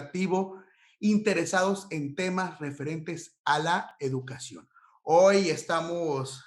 educativo interesados en temas referentes a la educación. Hoy estamos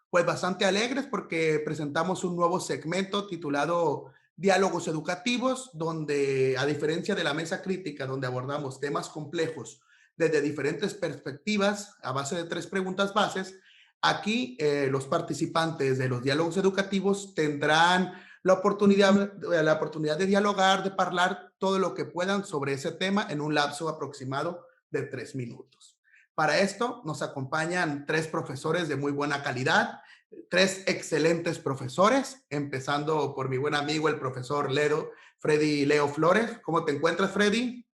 pues bastante alegres porque presentamos un nuevo segmento titulado Diálogos Educativos, donde a diferencia de la mesa crítica, donde abordamos temas complejos desde diferentes perspectivas a base de 3 preguntas bases, aquí los participantes de los diálogos educativos tendrán la oportunidad de dialogar, de hablar todo lo que puedan sobre ese tema en un lapso aproximado de 3 minutos. Para esto nos acompañan 3 profesores de muy buena calidad, 3 excelentes profesores, empezando por mi buen amigo el profesor Freddy Leo Flores. ¿Cómo te encuentras, Freddy?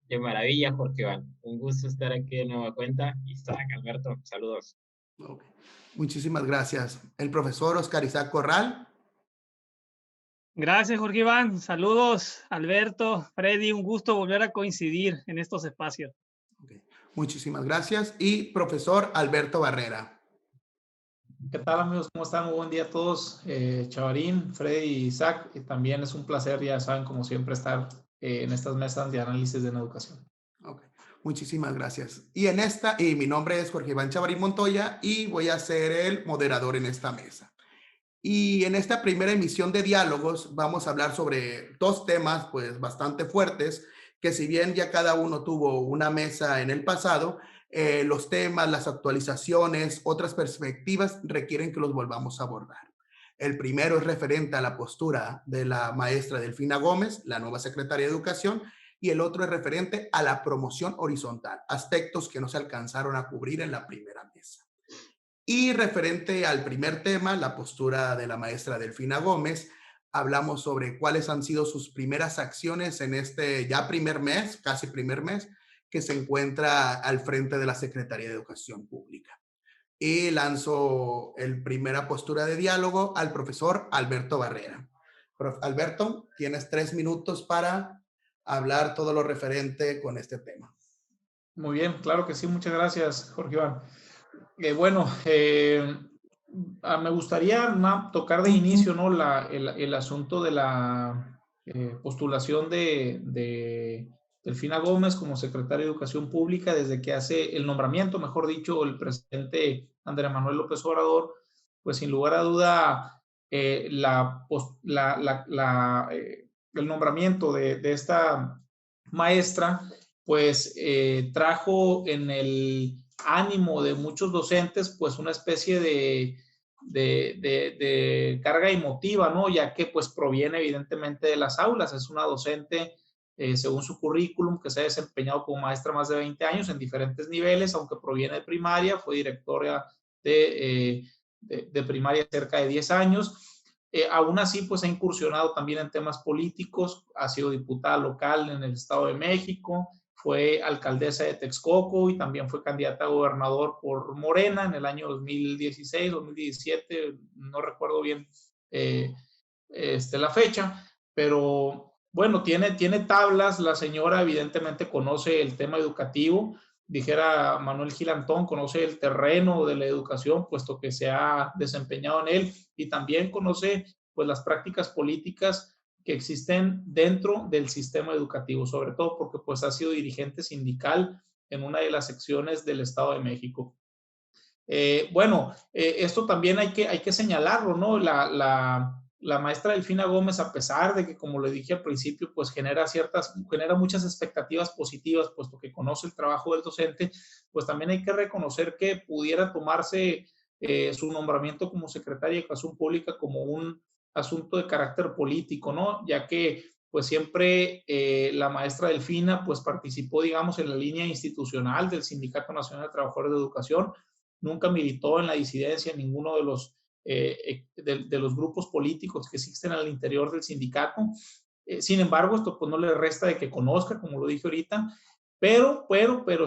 Qué maravilla, Jorge Iván. Un gusto estar aquí de nueva cuenta. Isaac, Alberto, saludos. Okay. Muchísimas gracias. El profesor Oscar Isaac Corral. Gracias, Jorge Iván. Saludos, Alberto, Freddy. Un gusto volver a coincidir en estos espacios. Okay. Muchísimas gracias. Y profesor Alberto Barrera. ¿Qué tal, amigos? ¿Cómo están? Muy buen día a todos. Chavarín, Freddy y Isaac. También es un placer, ya saben, como siempre, estar en estas mesas de análisis de la educación. Okay. Muchísimas gracias. Y mi nombre es Jorge Iván Chavarín Montoya y voy a ser el moderador en esta mesa. Y en esta primera emisión de diálogos vamos a hablar sobre 2 temas pues bastante fuertes, que si bien ya cada uno tuvo una mesa en el pasado, los temas, las actualizaciones, otras perspectivas requieren que los volvamos a abordar. El primero es referente a la postura de la maestra Delfina Gómez, la nueva secretaria de Educación, y el otro es referente a la promoción horizontal, aspectos que no se alcanzaron a cubrir en la primera mesa. Y referente al primer tema, la postura de la maestra Delfina Gómez, hablamos sobre cuáles han sido sus primeras acciones en este ya primer mes, casi primer mes, que se encuentra al frente de la Secretaría de Educación Pública. Y lanzo el primera postura de diálogo al profesor Alberto Barrera. Alberto, tienes 3 minutos para hablar todo lo referente con este tema. Muy bien, claro que sí. Muchas gracias, Jorge Iván. Me gustaría tocar de inicio, ¿no? el asunto de la postulación de Delfina Gómez como secretaria de Educación Pública desde que hace el nombramiento, mejor dicho, el presidente Andrés Manuel López Obrador, pues sin lugar a duda el nombramiento de esta maestra, pues trajo en el ánimo de muchos docentes, pues una especie de carga emotiva, ¿no? Ya que pues proviene evidentemente de las aulas, es una docente, según su currículum, que se ha desempeñado como maestra más de 20 años en diferentes niveles, aunque proviene de primaria, fue directora de primaria cerca de 10 años. Aún así, pues ha incursionado también en temas políticos, ha sido diputada local en el Estado de México, fue alcaldesa de Texcoco y también fue candidata a gobernador por Morena en el año 2016, 2017, no recuerdo bien la fecha, pero bueno, tiene tablas, la señora evidentemente conoce el tema educativo, dijera Manuel Gilantón, conoce el terreno de la educación, puesto que se ha desempeñado en él, y también conoce pues las prácticas políticas que existen dentro del sistema educativo, sobre todo porque pues ha sido dirigente sindical en una de las secciones del Estado de México. Esto también hay que señalarlo, ¿no? La maestra Delfina Gómez, a pesar de que, como le dije al principio, pues genera muchas expectativas positivas, puesto que conoce el trabajo del docente, pues también hay que reconocer que pudiera tomarse su nombramiento como secretaria de Educación Pública como un asunto de carácter político, ¿no? Ya que pues siempre la maestra Delfina pues participó, digamos, en la línea institucional del Sindicato Nacional de Trabajadores de Educación, nunca militó en la disidencia en ninguno de los grupos políticos que existen al interior del sindicato. Sin embargo, esto pues no le resta de que conozca, como lo dije ahorita, pero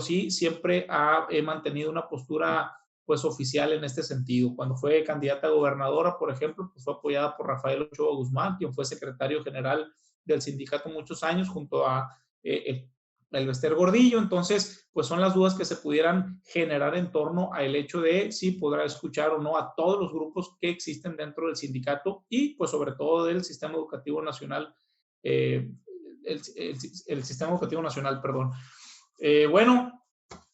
sí siempre ha mantenido una postura pues oficial en este sentido. Cuando fue candidata a gobernadora, por ejemplo, pues fue apoyada por Rafael Ochoa Guzmán, quien fue secretario general del sindicato muchos años, junto a el Bester Gordillo. Entonces, pues son las dudas que se pudieran generar en torno al hecho de si podrá escuchar o no a todos los grupos que existen dentro del sindicato y pues sobre todo del sistema educativo nacional, el sistema educativo nacional, perdón. Bueno,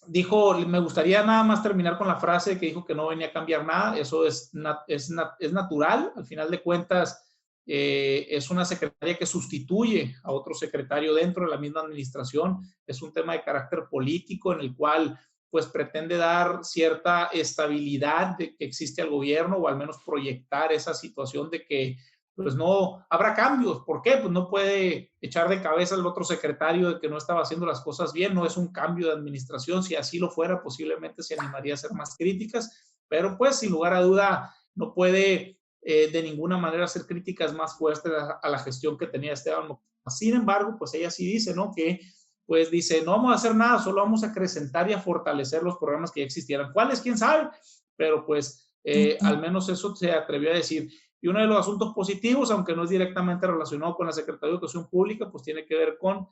dijo, me gustaría nada más terminar con la frase que dijo que no venía a cambiar nada. Eso es natural, al final de cuentas. Es una secretaria que sustituye a otro secretario dentro de la misma administración. Es un tema de carácter político en el cual pues pretende dar cierta estabilidad de que existe al gobierno, o al menos proyectar esa situación de que pues no habrá cambios. ¿Por qué? Pues no puede echar de cabeza al otro secretario de que no estaba haciendo las cosas bien. No es un cambio de administración. Si así lo fuera, posiblemente se animaría a hacer más críticas, pero pues sin lugar a duda no puede de ninguna manera hacer críticas más fuertes a la gestión que tenía Esteban Moctezuma. Sin embargo, pues ella sí dice, ¿no? Que pues dice, no vamos a hacer nada, solo vamos a acrecentar y a fortalecer los programas que ya existieran. ¿Cuáles? ¿Quién sabe? Pero pues al menos eso se atrevió a decir. Y uno de los asuntos positivos, aunque no es directamente relacionado con la Secretaría de Educación Pública, pues tiene que ver con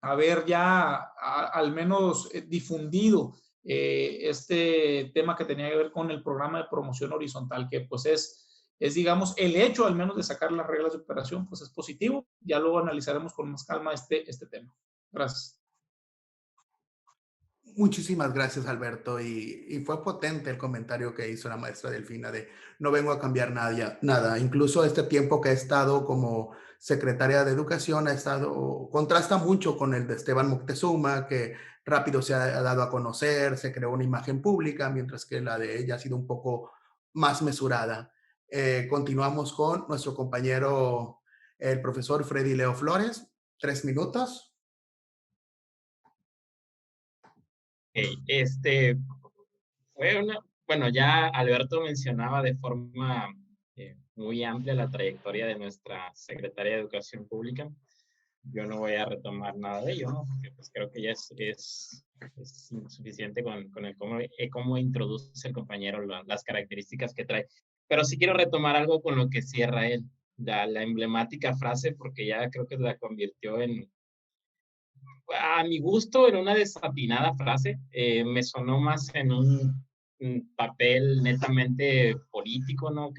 haber ya al menos difundido este tema que tenía que ver con el programa de promoción horizontal, que pues es digamos, el hecho al menos de sacar las reglas de operación, pues es positivo. Ya luego analizaremos con más calma este tema. Gracias. Muchísimas gracias, Alberto. Y fue potente el comentario que hizo la maestra Delfina de no vengo a cambiar nada. Incluso este tiempo que he estado como secretaria de Educación contrasta mucho con el de Esteban Moctezuma, que rápido se ha dado a conocer, se creó una imagen pública, mientras que la de ella ha sido un poco más mesurada. Continuamos con nuestro compañero, el profesor Freddy Leo Flores. 3 minutos. Okay. Bueno, ya Alberto mencionaba de forma muy amplia la trayectoria de nuestra Secretaría de Educación Pública. Yo no voy a retomar nada de ello, ¿no? Porque pues creo que ya es suficiente con el cómo introduce el compañero las características que trae. Pero sí quiero retomar algo con lo que cierra él, la emblemática frase, porque ya creo que la convirtió a mi gusto, en una desatinada frase. Me sonó más en un papel netamente político, ¿no?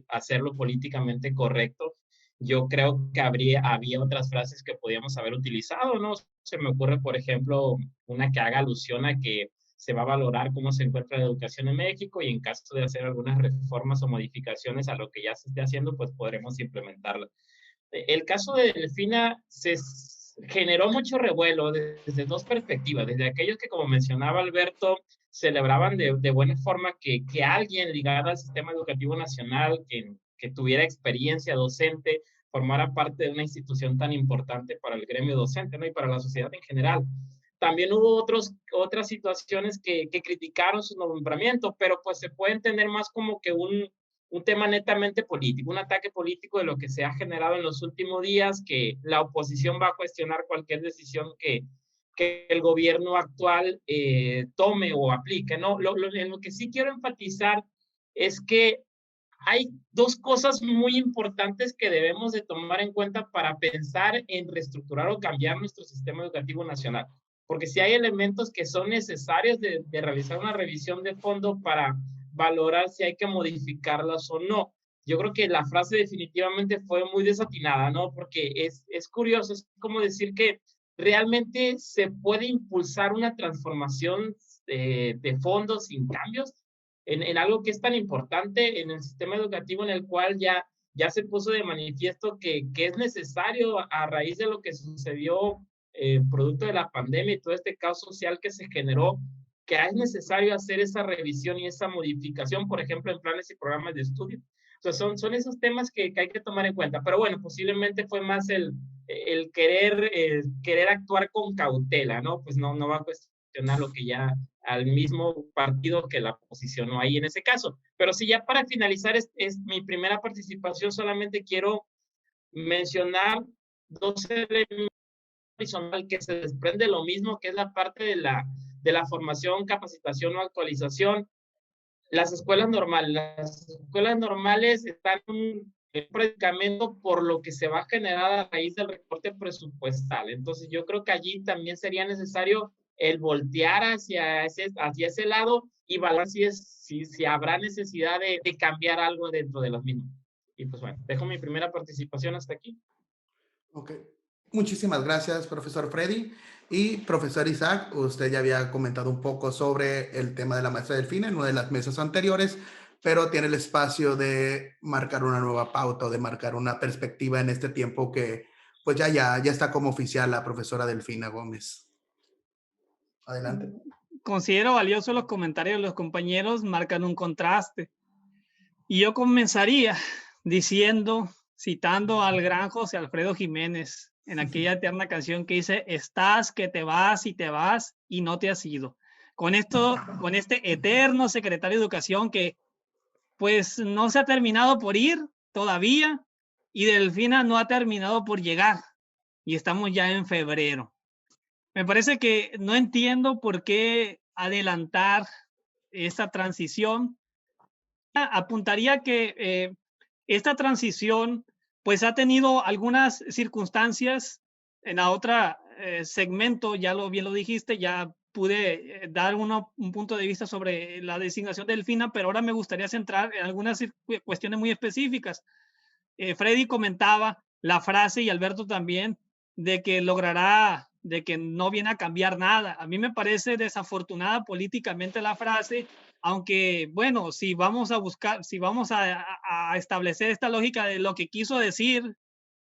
Hacerlo políticamente correcto. Yo creo que había otras frases que podíamos haber utilizado, ¿no? Se me ocurre, por ejemplo, una que haga alusión a que se va a valorar cómo se encuentra la educación en México y en caso de hacer algunas reformas o modificaciones a lo que ya se esté haciendo, pues podremos implementarla. El caso de Delfina generó mucho revuelo desde dos perspectivas, desde aquellos que, como mencionaba Alberto, celebraban de buena forma que alguien ligado al sistema educativo nacional, que tuviera experiencia docente, formara parte de una institución tan importante para el gremio docente, ¿no? Y para la sociedad en general. También hubo otras situaciones que criticaron su nombramiento, pero pues se puede entender más como que un tema netamente político, un ataque político de lo que se ha generado en los últimos días, que la oposición va a cuestionar cualquier decisión que el gobierno actual tome o aplique, ¿no? En lo que sí quiero enfatizar es que hay dos cosas muy importantes que debemos de tomar en cuenta para pensar en reestructurar o cambiar nuestro sistema educativo nacional. Porque si hay elementos que son necesarios de realizar una revisión de fondo para valorar si hay que modificarlas o no. Yo creo que la frase definitivamente fue muy desatinada, ¿no? Porque es curioso, es como decir que realmente se puede impulsar una transformación de fondo sin cambios en algo que es tan importante en el sistema educativo, en el cual ya se puso de manifiesto que es necesario a raíz de lo que sucedió producto de la pandemia y todo este caos social que se generó, que es necesario hacer esa revisión y esa modificación, por ejemplo, en planes y programas de estudio. Entonces, son esos temas que hay que tomar en cuenta. Pero bueno, posiblemente fue más el querer actuar con cautela, ¿no? Pues no va a cuestionar lo que ya al mismo partido que la posicionó ahí en ese caso. Pero sí, ya para finalizar es mi primera participación, solamente quiero mencionar dos elementos horizontal que se desprende lo mismo, que es la parte de la formación, capacitación o actualización. Las escuelas normales están el predicamento por lo que se va a generar a raíz del recorte presupuestal. Entonces, yo creo que allí también sería necesario el voltear hacia ese lado y valorar si habrá necesidad de cambiar algo dentro de las mismas. Y pues bueno, dejo mi primera participación hasta aquí. Ok. Muchísimas gracias, profesor Freddy. Y profesor Isaac, usted ya había comentado un poco sobre el tema de la maestra Delfina en una de las mesas anteriores, pero tiene el espacio de marcar una nueva pauta o de marcar una perspectiva en este tiempo que pues ya está como oficial la profesora Delfina Gómez. Adelante. Considero valiosos los comentarios de los compañeros, marcan un contraste. Y yo comenzaría diciendo, citando al gran José Alfredo Jiménez, en aquella eterna canción que dice, estás que te vas y no te has ido. Con este eterno secretario de Educación que pues no se ha terminado por ir todavía y Delfina no ha terminado por llegar y estamos ya en febrero. Me parece que no entiendo por qué adelantar esta transición. Apuntaría que esta transición pues ha tenido algunas circunstancias. En la otra segmento, bien lo dijiste, ya pude dar un punto de vista sobre la designación de Delfina, pero ahora me gustaría centrar en algunas cuestiones muy específicas. Freddy comentaba la frase y Alberto también de que de que no viene a cambiar nada. A mí me parece desafortunada políticamente la frase, aunque bueno, si vamos a establecer esta lógica de lo que quiso decir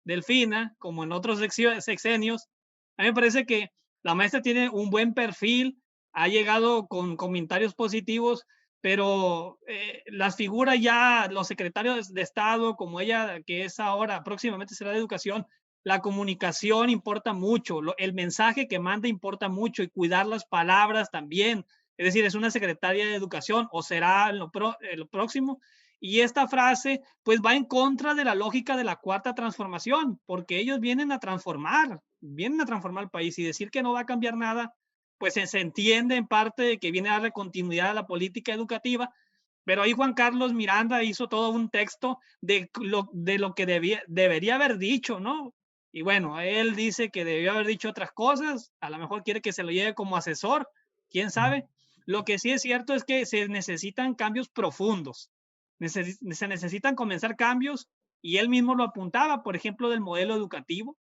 Delfina, como en otros sexenios, a mí me parece que la maestra tiene un buen perfil, ha llegado con comentarios positivos, pero las figuras ya, los secretarios de Estado, como ella, que es ahora, próximamente será de Educación, la comunicación importa mucho, el mensaje que manda importa mucho y cuidar las palabras también. Es decir, es una secretaria de Educación o será en lo próximo. Y esta frase pues va en contra de la lógica de la cuarta transformación, porque ellos vienen a transformar el país y decir que no va a cambiar nada, pues se entiende en parte de que viene a darle continuidad a la política educativa, pero ahí Juan Carlos Miranda hizo todo un texto de lo que debería haber dicho, ¿no? Y bueno, él dice que debió haber dicho otras cosas, a lo mejor quiere que se lo lleve como asesor, quién sabe. Lo que sí es cierto es que se necesitan cambios profundos, se necesitan comenzar cambios y él mismo lo apuntaba, por ejemplo, del modelo educativo,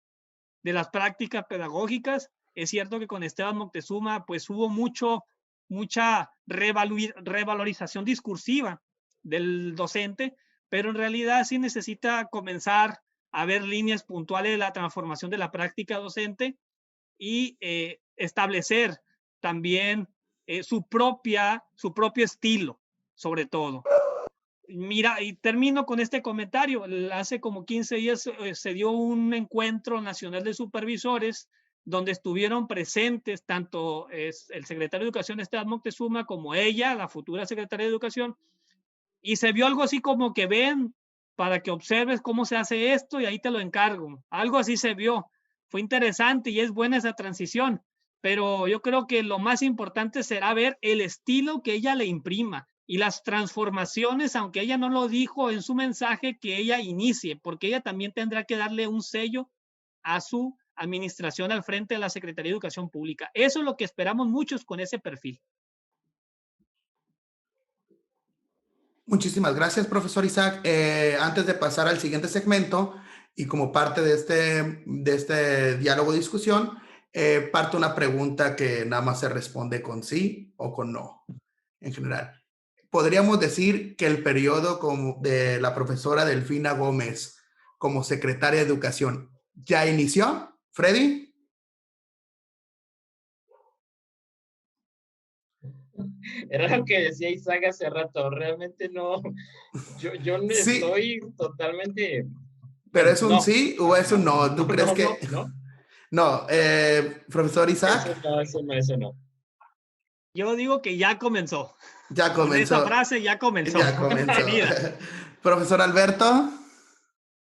de las prácticas pedagógicas. Es cierto que con Esteban Moctezuma pues hubo mucha revalorización discursiva del docente, pero en realidad sí necesita comenzar a ver líneas puntuales de la transformación de la práctica docente y establecer también su propio estilo, sobre todo. Mira, y termino con este comentario. Hace como 15 días se dio un encuentro nacional de supervisores donde estuvieron presentes tanto el secretario de Educación Esteban Moctezuma como ella, la futura secretaria de Educación, y se vio algo así como que ven para que observes cómo se hace esto y ahí te lo encargo. Algo así se vio. Fue interesante y es buena esa transición, pero yo creo que lo más importante será ver el estilo que ella le imprima y las transformaciones, aunque ella no lo dijo en su mensaje, que ella inicie, porque ella también tendrá que darle un sello a su administración al frente de la Secretaría de Educación Pública. Eso es lo que esperamos muchos con ese perfil. Muchísimas gracias, profesor Isaac. Antes de pasar al siguiente segmento y como parte de este diálogo de discusión, parte una pregunta que nada más se responde con sí o con no, en general. ¿Podríamos decir que el periodo de la profesora Delfina Gómez como secretaria de Educación ya inició? ¿Freddy? Era lo que decía Isaac hace rato, realmente no, yo no Sí, estoy totalmente... pero Bueno, ¿es un no, sí o es un no? ¿Tú crees no, que...? no, No, profesor Isaac, eso no. Yo digo que ya comenzó. ya Con esa comenzó. frase ya comenzó. Ya comenzó. Bienvenida. Profesor Alberto.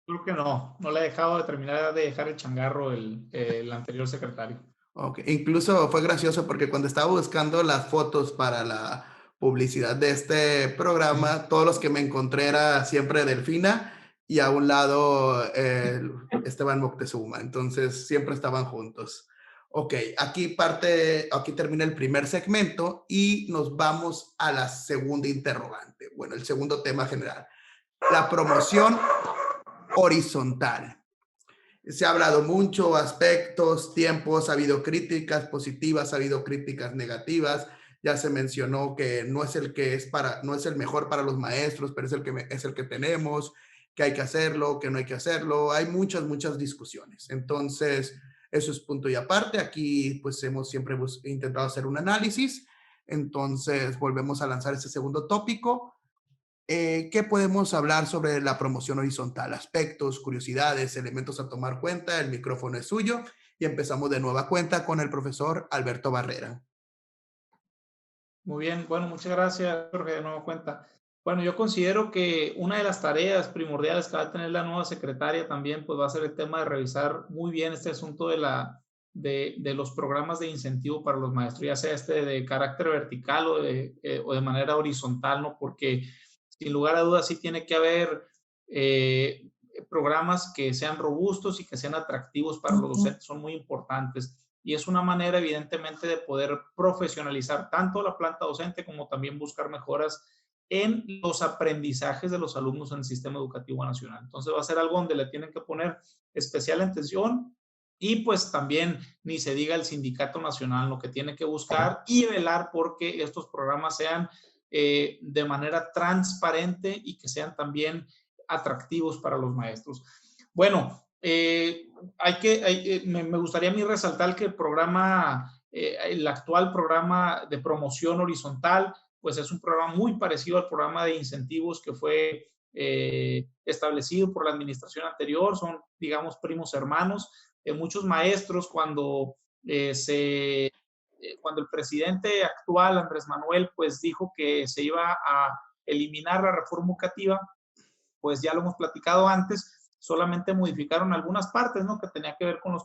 Creo que no le he dejado de terminar de dejar el changarro el anterior secretario. Okay. Incluso fue gracioso porque cuando estaba buscando las fotos para la publicidad de este programa, todos los que me encontré era siempre Delfina y a un lado Esteban Moctezuma. Entonces, siempre estaban juntos. Ok, aquí termina el primer segmento y nos vamos a la segunda interrogante. Bueno, el segundo tema general. La promoción horizontal. Se ha hablado mucho, aspectos, tiempos, ha habido críticas positivas, ha habido críticas negativas. Ya se mencionó que no es el mejor para los maestros, pero es el que tenemos, que hay que hacerlo, que no hay que hacerlo. Hay muchas discusiones. Entonces, eso es punto y aparte. Aquí, pues, hemos siempre intentado hacer un análisis. Entonces, volvemos a lanzar ese segundo tópico. ¿Qué podemos hablar sobre la promoción horizontal? Aspectos, curiosidades, elementos a tomar cuenta. El micrófono es suyo y empezamos de nueva cuenta con el profesor Alberto Barrera. Muy bien, bueno, muchas gracias, Jorge, de nueva cuenta. Bueno, yo considero que una de las tareas primordiales que va a tener la nueva secretaria también, pues va a ser el tema de revisar muy bien este asunto de los programas de incentivo para los maestros, ya sea de carácter vertical o de manera horizontal, ¿no? Porque sin lugar a dudas sí tiene que haber programas que sean robustos y que sean atractivos para los docentes, son muy importantes. Y es una manera, evidentemente, de poder profesionalizar tanto la planta docente como también buscar mejoras en los aprendizajes de los alumnos en el sistema educativo nacional. Entonces va a ser algo donde le tienen que poner especial atención y pues también ni se diga el sindicato nacional lo que tiene que buscar y velar porque estos programas sean de manera transparente y que sean también atractivos para los maestros. Bueno, me gustaría a mí resaltar que el actual programa de promoción horizontal, pues es un programa muy parecido al programa de incentivos que fue establecido por la administración anterior, son, digamos, primos hermanos. Muchos maestros cuando el presidente actual, Andrés Manuel, pues dijo que se iba a eliminar la reforma educativa, pues ya lo hemos platicado antes, solamente modificaron algunas partes, ¿no? Que tenía que ver con el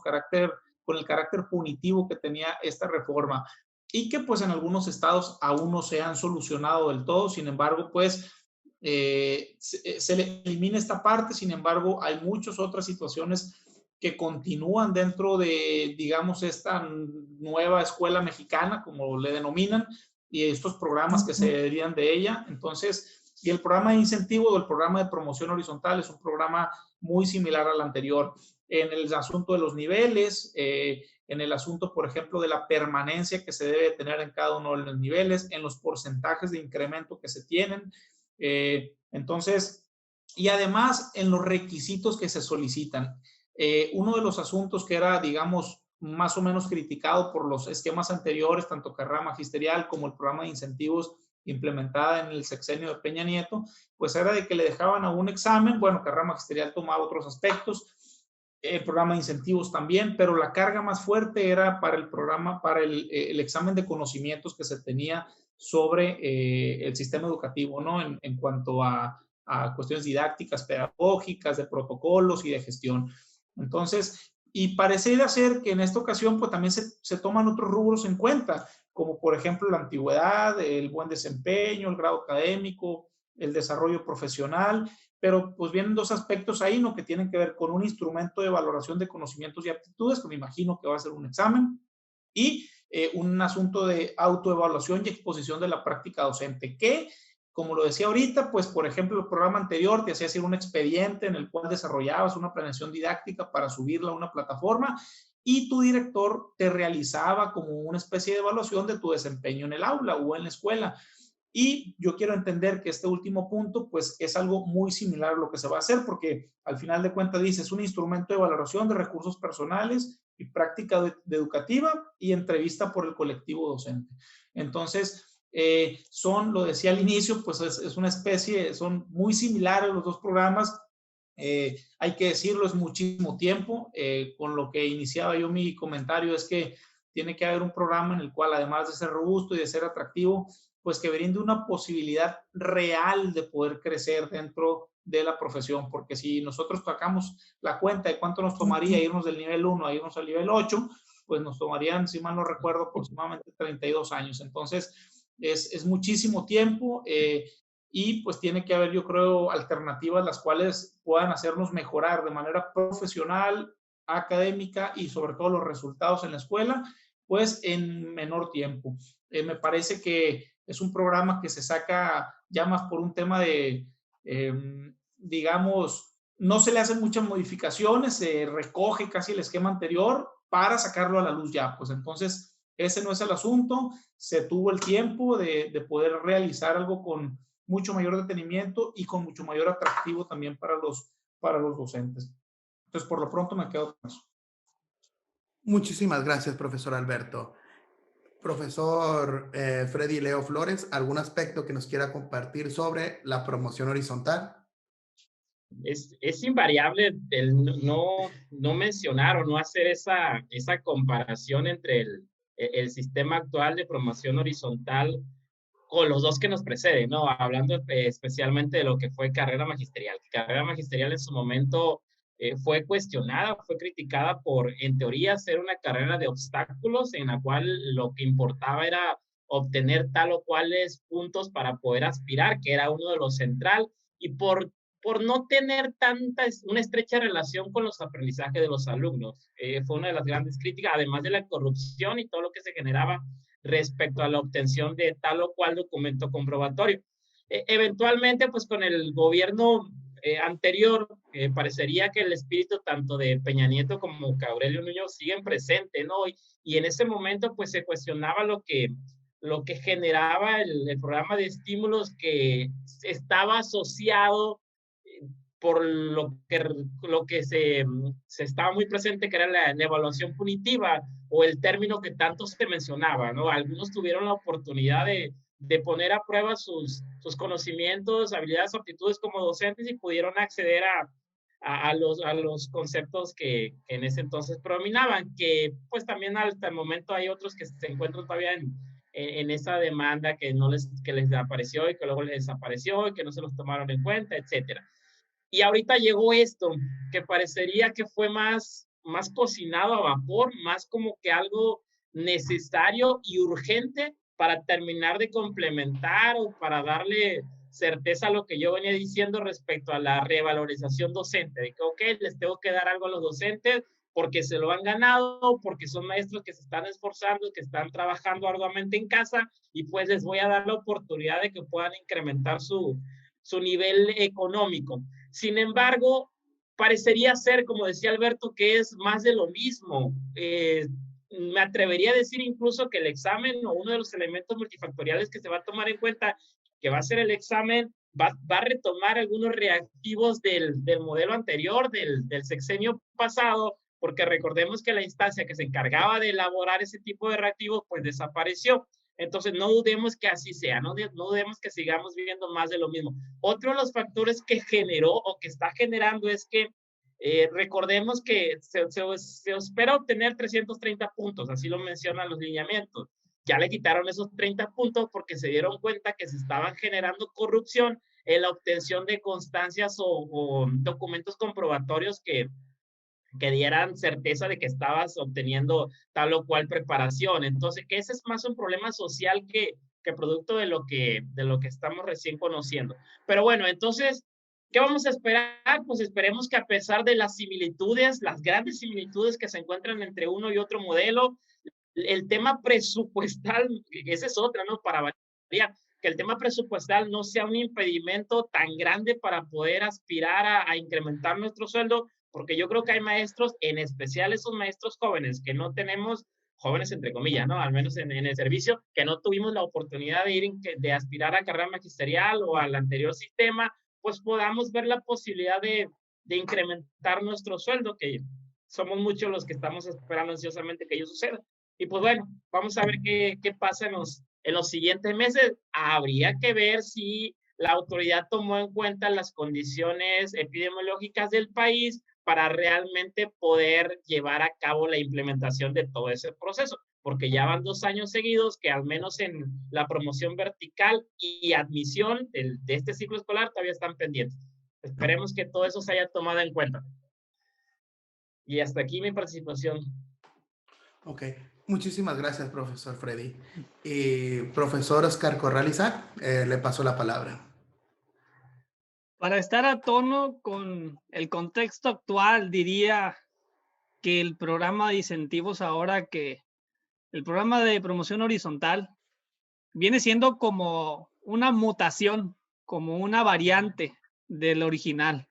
carácter punitivo que tenía esta reforma y que pues en algunos estados aún no se han solucionado del todo, sin embargo, pues se le elimina esta parte, sin embargo, hay muchas otras situaciones que continúan dentro de, digamos, esta nueva escuela mexicana, como le denominan, y estos programas que se derivan de ella. Entonces, y el programa de incentivo o el programa de promoción horizontal es un programa muy similar al anterior. En el asunto de los niveles, en el asunto, por ejemplo, de la permanencia que se debe tener en cada uno de los niveles, en los porcentajes de incremento que se tienen. Entonces, y además en los requisitos que se solicitan. Uno de los asuntos que era, digamos, más o menos criticado por los esquemas anteriores, tanto carrera magisterial como el programa de incentivos implementada en el sexenio de Peña Nieto, pues era de que le dejaban a un examen, bueno, carrera magisterial tomaba otros aspectos, el programa de incentivos también, pero la carga más fuerte era para el examen de conocimientos que se tenía sobre el sistema educativo, ¿no? En cuanto a cuestiones didácticas, pedagógicas, de protocolos y de gestión. Entonces, y pareciera ser que en esta ocasión pues también se toman otros rubros en cuenta, como por ejemplo la antigüedad, el buen desempeño, el grado académico, el desarrollo profesional, pero pues vienen dos aspectos ahí, ¿no? Que tienen que ver con un instrumento de valoración de conocimientos y aptitudes, que me imagino que va a ser un examen, y un asunto de autoevaluación y exposición de la práctica docente, que, como lo decía ahorita, pues por ejemplo el programa anterior te hacía hacer un expediente en el cual desarrollabas una planeación didáctica para subirla a una plataforma y tu director te realizaba como una especie de evaluación de tu desempeño en el aula o en la escuela. Y yo quiero entender que este último punto, pues es algo muy similar a lo que se va a hacer, porque al final de cuentas dice, es un instrumento de valoración de recursos personales y práctica educativa y entrevista por el colectivo docente. Entonces, lo decía al inicio, pues es una especie, son muy similares los dos programas. Hay que decirlo, es muchísimo tiempo. Con lo que iniciaba yo mi comentario es que tiene que haber un programa en el cual, además de ser robusto y de ser atractivo, pues que brinde una posibilidad real de poder crecer dentro de la profesión, porque si nosotros sacamos la cuenta de cuánto nos tomaría irnos del nivel 1 a irnos al nivel 8, pues nos tomarían, si mal no recuerdo, aproximadamente 32 años. Entonces, es muchísimo tiempo. y pues tiene que haber, yo creo, alternativas las cuales puedan hacernos mejorar de manera profesional, académica y sobre todo los resultados en la escuela, pues en menor tiempo. Me parece que es un programa que se saca ya más por un tema de, digamos, no se le hacen muchas modificaciones, se recoge casi el esquema anterior para sacarlo a la luz ya. Pues entonces, ese no es el asunto. Se tuvo el tiempo de poder realizar algo con mucho mayor detenimiento y con mucho mayor atractivo también para los docentes. Entonces, por lo pronto me quedo con eso. Muchísimas gracias, profesor Alberto. Profesor Freddy Leo Flores, ¿algún aspecto que nos quiera compartir sobre la promoción horizontal? Es invariable el no mencionar o no hacer esa comparación entre el sistema actual de promoción horizontal con los dos que nos preceden, ¿no? Hablando especialmente de lo que fue carrera magisterial. Carrera magisterial en su momento fue cuestionada, fue criticada por, en teoría, ser una carrera de obstáculos en la cual lo que importaba era obtener tal o cuales puntos para poder aspirar, que era uno de los central, y por no tener una estrecha relación con los aprendizajes de los alumnos. Fue una de las grandes críticas, además de la corrupción y todo lo que se generaba respecto a la obtención de tal o cual documento comprobatorio. Eventualmente, pues con el gobierno anterior, parecería que el espíritu tanto de Peña Nieto como de Aurelio Nuño siguen presentes, ¿no? Y en ese momento, pues se cuestionaba lo que generaba el programa de estímulos que estaba asociado por lo que se estaba muy presente, que era la evaluación punitiva o el término que tanto se mencionaba, ¿no? Algunos tuvieron la oportunidad de poner a prueba sus conocimientos, habilidades, aptitudes como docentes y pudieron acceder a los conceptos que en ese entonces predominaban, que pues también hasta el momento hay otros que se encuentran todavía en esa demanda que les apareció y que luego les desapareció y que no se los tomaron en cuenta, etcétera. Y ahorita llegó esto, que parecería que fue más cocinado a vapor, más como que algo necesario y urgente para terminar de complementar o para darle certeza a lo que yo venía diciendo respecto a la revalorización docente, de que, ok, les tengo que dar algo a los docentes porque se lo han ganado, porque son maestros que se están esforzando, que están trabajando arduamente en casa, y pues les voy a dar la oportunidad de que puedan incrementar su nivel económico. Sin embargo, parecería ser, como decía Alberto, que es más de lo mismo. Me atrevería a decir incluso que el examen o uno de los elementos multifactoriales que se va a tomar en cuenta, que va a ser el examen, va a retomar algunos reactivos del modelo anterior, del sexenio pasado, porque recordemos que la instancia que se encargaba de elaborar ese tipo de reactivos, pues desapareció. Entonces, no dudemos que así sea, no dudemos que sigamos viviendo más de lo mismo. Otro de los factores que generó o que está generando es que recordemos que se espera obtener 330 puntos, así lo mencionan los lineamientos. Ya le quitaron esos 30 puntos porque se dieron cuenta que se estaban generando corrupción en la obtención de constancias o documentos comprobatorios que dieran certeza de que estabas obteniendo tal o cual preparación. Entonces, que ese es más un problema social que producto de lo que estamos recién conociendo. Pero bueno, entonces, ¿qué vamos a esperar? Pues esperemos que a pesar de las similitudes, las grandes similitudes que se encuentran entre uno y otro modelo, el tema presupuestal, esa es otra, ¿no? Para variar, que el tema presupuestal no sea un impedimento tan grande para poder aspirar a incrementar nuestro sueldo, porque yo creo que hay maestros, en especial esos maestros jóvenes que no tenemos, jóvenes entre comillas, ¿no? Al menos en el servicio, que no tuvimos la oportunidad de aspirar a carrera magisterial o al anterior sistema, pues podamos ver la posibilidad de incrementar nuestro sueldo, que somos muchos los que estamos esperando ansiosamente que ello suceda. Y pues bueno, vamos a ver qué pasa en los siguientes meses. Habría que ver si la autoridad tomó en cuenta las condiciones epidemiológicas del país para realmente poder llevar a cabo la implementación de todo ese proceso, porque ya van 2 años seguidos que al menos en la promoción vertical y admisión de este ciclo escolar todavía están pendientes. Esperemos que todo eso se haya tomado en cuenta. Y hasta aquí mi participación. Ok, muchísimas gracias, profesor Freddy. Y profesor Oscar Corral Isaac, le paso la palabra. Para estar a tono con el contexto actual, diría que el programa de incentivos ahora, que el programa de promoción horizontal viene siendo como una mutación, como una variante del original.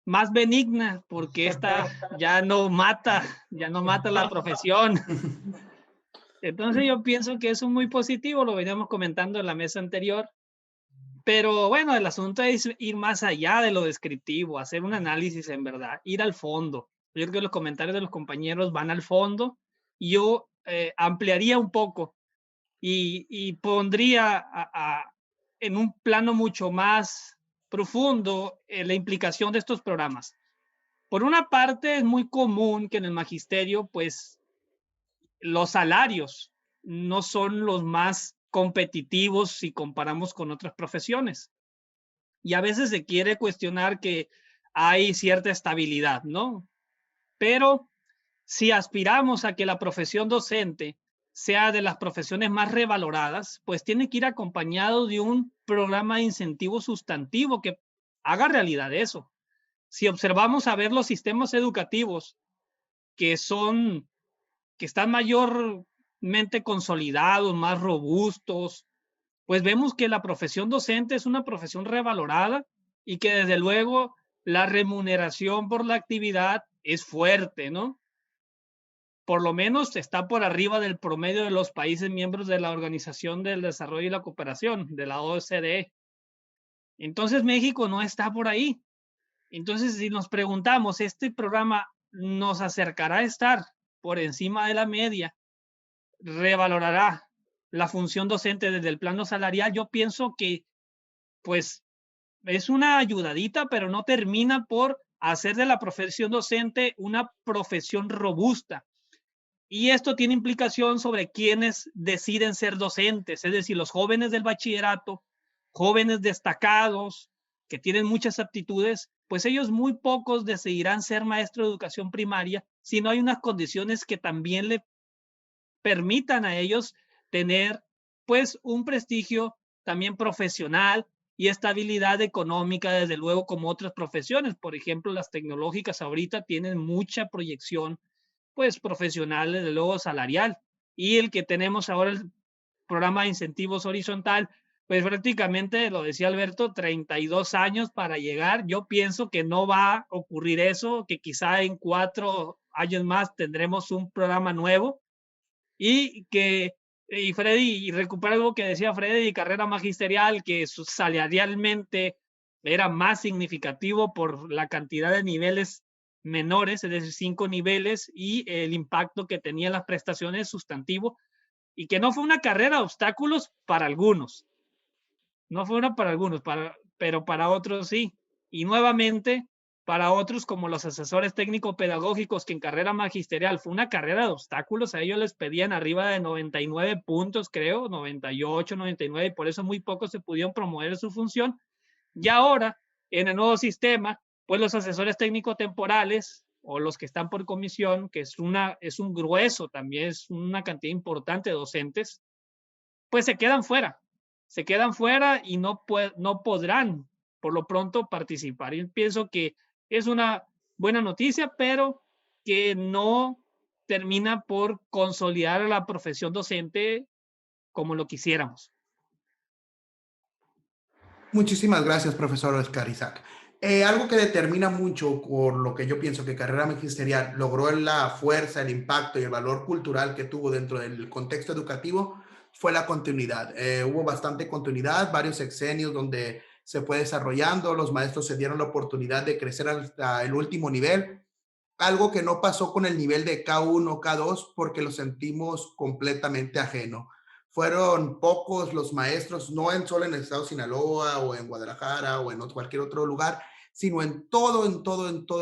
Más benigna, porque esta ya no mata la profesión. Entonces yo pienso que eso es muy positivo, lo veníamos comentando en la mesa anterior. Pero bueno, el asunto es ir más allá de lo descriptivo, hacer un análisis en verdad, ir al fondo. Yo creo que los comentarios de los compañeros van al fondo y yo ampliaría un poco y pondría en un plano mucho más profundo la implicación de estos programas. Por una parte, es muy común que en el magisterio, pues, los salarios no son los más competitivos si comparamos con otras profesiones. Y a veces se quiere cuestionar que hay cierta estabilidad, ¿no? Pero si aspiramos a que la profesión docente sea de las profesiones más revaloradas, pues tiene que ir acompañado de un programa de incentivo sustantivo que haga realidad eso. Si observamos a ver los sistemas educativos que están mayormente consolidados, más robustos, pues vemos que la profesión docente es una profesión revalorada y que desde luego la remuneración por la actividad es fuerte, ¿no? Por lo menos está por arriba del promedio de los países miembros de la Organización del Desarrollo y la Cooperación, de la OCDE. Entonces México no está por ahí. Entonces, si nos preguntamos, ¿este programa nos acercará a estar por encima de la media? ¿Revalorará la función docente desde el plano salarial? Yo pienso que, pues, es una ayudadita, pero no termina por hacer de la profesión docente una profesión robusta. Y esto tiene implicación sobre quienes deciden ser docentes, es decir, los jóvenes del bachillerato, jóvenes destacados, que tienen muchas aptitudes, pues ellos muy pocos decidirán ser maestro de educación primaria si no hay unas condiciones que también le permitan a ellos tener pues un prestigio también profesional y estabilidad económica, desde luego, como otras profesiones. Por ejemplo, las tecnológicas ahorita tienen mucha proyección pues profesional, desde luego salarial. Y el que tenemos ahora, el programa de incentivos horizontal, pues prácticamente, lo decía Alberto, 32 años para llegar. Yo pienso que no va a ocurrir eso, que quizá en 4 años más tendremos un programa nuevo y que, y Freddy, y recupera algo que decía Freddy, carrera magisterial, que salarialmente era más significativo por la cantidad de niveles menores, es decir, 5 niveles, y el impacto que tenía las prestaciones sustantivo, y que no fue una carrera de obstáculos para algunos, no fue una para algunos, pero para otros sí. Y nuevamente, para otros, como los asesores técnico-pedagógicos, que en carrera magisterial fue una carrera de obstáculos, a ellos les pedían arriba de 99 puntos, creo, 98, 99, y por eso muy pocos se pudieron promover su función. Y ahora, en el nuevo sistema, pues los asesores técnico-temporales o los que están por comisión, que es un grueso también, es una cantidad importante de docentes, pues se quedan fuera y no podrán por lo pronto participar. Yo pienso que es una buena noticia, pero que no termina por consolidar a la profesión docente como lo quisiéramos. Muchísimas gracias, profesor Oscar Isaac. Algo que determina mucho por lo que yo pienso que carrera magisterial logró la fuerza, el impacto y el valor cultural que tuvo dentro del contexto educativo fue la continuidad. Hubo bastante continuidad, varios sexenios donde se fue desarrollando, los maestros se dieron la oportunidad de crecer hasta el último nivel, algo que no pasó con el nivel de K1, K2, porque lo sentimos completamente ajeno. Fueron pocos los maestros, no solo en el estado de Sinaloa o en Guadalajara o en cualquier otro lugar, sino en todo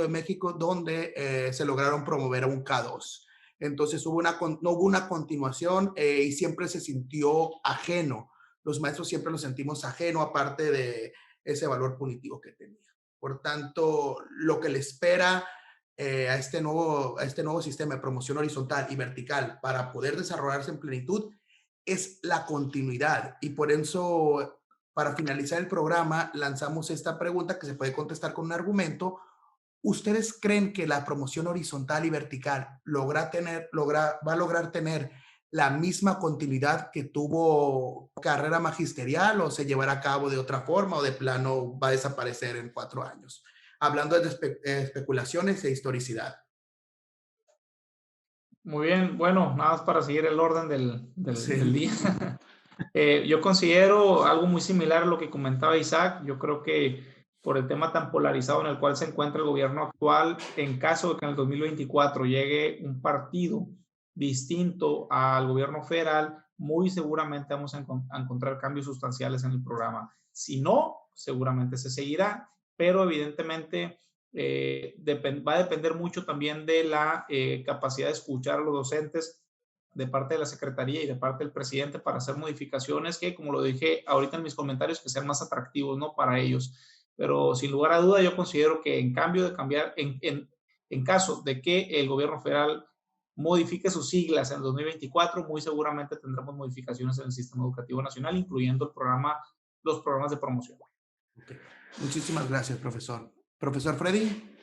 de México, donde se lograron promover a un K2. Entonces no hubo una continuación y siempre se sintió ajeno. Los maestros siempre los sentimos ajeno, aparte de ese valor punitivo que tenía. Por tanto, lo que le espera a este nuevo sistema de promoción horizontal y vertical para poder desarrollarse en plenitud es la continuidad. Y por eso Para finalizar el programa, lanzamos esta pregunta que se puede contestar con un argumento. ¿Ustedes creen que la promoción horizontal y vertical va a lograr tener la misma continuidad que tuvo carrera magisterial, o se llevará a cabo de otra forma, o de plano va a desaparecer en 4 años? Hablando de especulaciones e historicidad. Muy bien, bueno, nada más para seguir el orden Sí. del día. Yo considero algo muy similar a lo que comentaba Isaac. Yo creo que por el tema tan polarizado en el cual se encuentra el gobierno actual, en caso de que en el 2024 llegue un partido distinto al gobierno federal, muy seguramente vamos a encontrar cambios sustanciales en el programa. Si no, seguramente se seguirá, pero evidentemente va a depender mucho también de la capacidad de escuchar a los docentes de parte de la Secretaría y de parte del presidente para hacer modificaciones que, como lo dije ahorita en mis comentarios, que sean más atractivos, ¿no?, para ellos. Pero sin lugar a duda, yo considero que en cambio de cambiar, en caso de que el gobierno federal modifique sus siglas en el 2024, muy seguramente tendremos modificaciones en el sistema educativo nacional, incluyendo los programas de promoción. Okay. Muchísimas gracias, profesor. Profesor Freddy.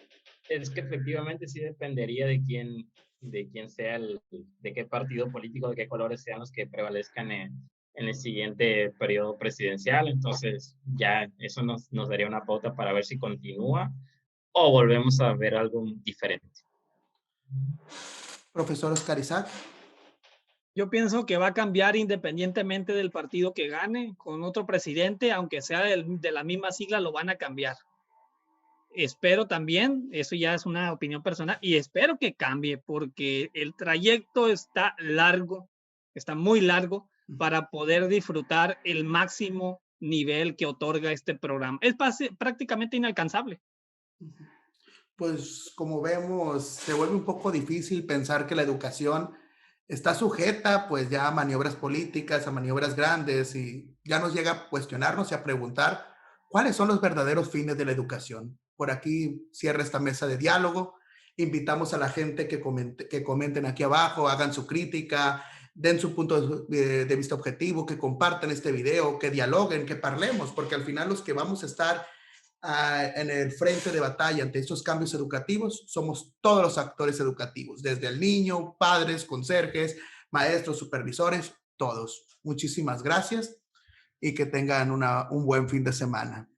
Es que efectivamente sí dependería de quién sea de qué partido político, de qué colores sean los que prevalezcan en el siguiente periodo presidencial. Entonces ya eso nos daría una pauta para ver si continúa o volvemos a ver algo diferente. Profesor Oscar Isaac. Yo pienso que va a cambiar independientemente del partido que gane, con otro presidente, aunque sea de la misma sigla, lo van a cambiar. Espero también, eso ya es una opinión personal, y espero que cambie porque el trayecto está largo, está muy largo para poder disfrutar el máximo nivel que otorga este programa. Es prácticamente inalcanzable. Pues como vemos, se vuelve un poco difícil pensar que la educación está sujeta pues ya a maniobras políticas, a maniobras grandes, y ya nos llega a cuestionarnos y a preguntar cuáles son los verdaderos fines de la educación. Por aquí cierra esta mesa de diálogo. Invitamos a la gente que comenten aquí abajo, hagan su crítica, den su punto de vista objetivo, que compartan este video, que dialoguen, que parlemos, porque al final los que vamos a estar en el frente de batalla ante estos cambios educativos somos todos los actores educativos, desde el niño, padres, conserjes, maestros, supervisores, todos. Muchísimas gracias y que tengan un buen fin de semana.